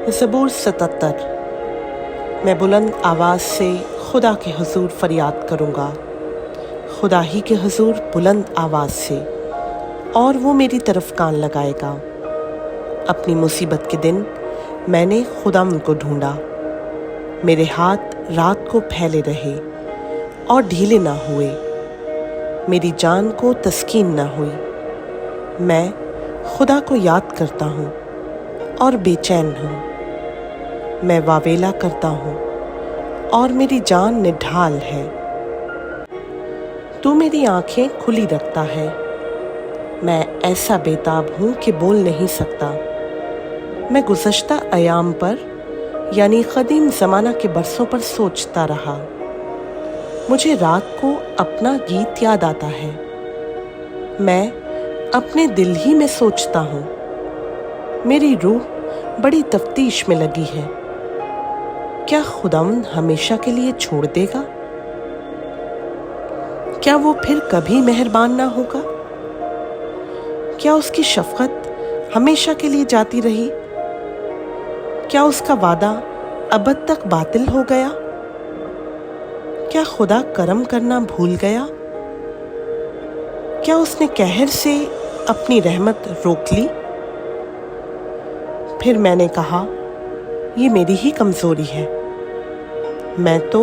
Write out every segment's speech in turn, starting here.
ज़बूर 77। मैं बुलंद आवाज़ से खुदा के हुजूर फरियाद करूँगा, खुदा ही के हुजूर बुलंद आवाज़ से, और वो मेरी तरफ कान लगाएगा। अपनी मुसीबत के दिन मैंने खुदावंद को ढूंढा। मेरे हाथ रात को फैले रहे और ढीले ना हुए, मेरी जान को तस्कीन ना हुई। मैं खुदा को याद करता हूँ और बेचैन हूँ। मैं वावेला करता हूँ और मेरी जान निढाल है। तू मेरी आंखें खुली रखता है। मैं ऐसा बेताब हूँ कि बोल नहीं सकता। मैं गुज़श्ता अयाम पर यानी क़दीम ज़माना के बरसों पर सोचता रहा। मुझे रात को अपना गीत याद आता है। मैं अपने दिल ही में सोचता हूँ। मेरी रूह बड़ी तफ्तीश में लगी है। क्या खुदावंद हमेशा के लिए छोड़ देगा? क्या वो फिर कभी मेहरबान ना होगा? क्या उसकी शफ़क़त हमेशा के लिए जाती रही? क्या उसका वादा अबद तक बातिल हो गया? क्या खुदा करम करना भूल गया? क्या उसने कहर से अपनी रहमत रोक ली? फिर मैंने कहा, ये मेरी ही कमज़ोरी है। मैं तो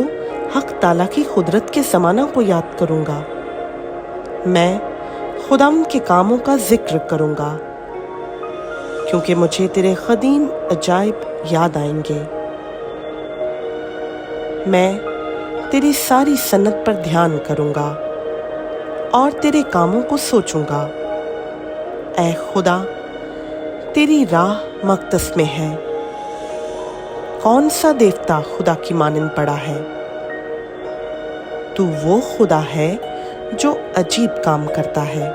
हक़ ताला की कुदरत के ज़माना को याद करूँगा। मैं खुदावंद के कामों का ज़िक्र करूँगा, क्योंकि मुझे तेरे क़दीम अजाइब याद आएंगे। मैं तेरी सारी सन्नत पर ध्यान करूँगा और तेरे कामों को सोचूँगा। ऐ खुदा, तेरी राह मक़दस में है। कौन सा देवता खुदा की मानंद पड़ा है? तू वो खुदा है जो अजीब काम करता है।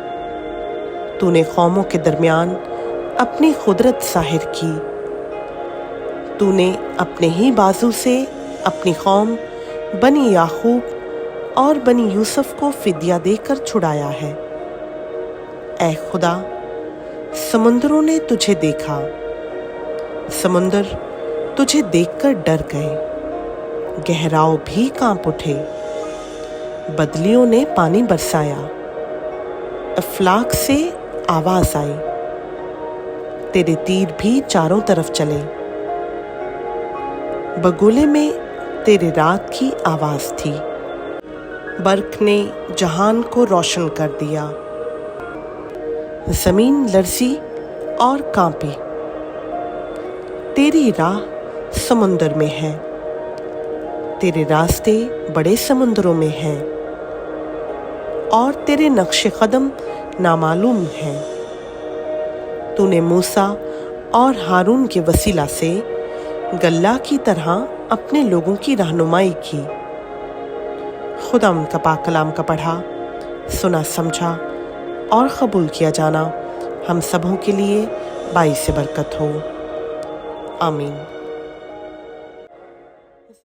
तूने कौमों के दरमियान अपनी कुदरत ज़ाहिर की। तूने अपने ही बाजू से अपनी कौम बनी याकूब और बनी यूसुफ को फिदिया देकर छुड़ाया है। ऐ खुदा, समुंदरों ने तुझे देखा। समुंदर तुझे देखकर डर गए। गहराव भी कांप उठे। बदलियों ने पानी बरसाया। अफलाक से आवाज आई। तेरे तीर भी चारों तरफ चले। बगुले में तेरे रात की आवाज थी। बर्क ने जहान को रोशन कर दिया। जमीन लरजी और कांपी। तेरी राह समुंदर में है। तेरे रास्ते बड़े समुंदरों में हैं और तेरे नक्शे कदम नामालूम हैं। तूने मूसा और हारून के वसीला से गल्ला की तरह अपने लोगों की रहनुमाई की। खुदावंद का पाक कलाम का पढ़ा, सुना, समझा और कबूल किया जाना हम सबों के लिए बाइस बरकत हो। आमीन।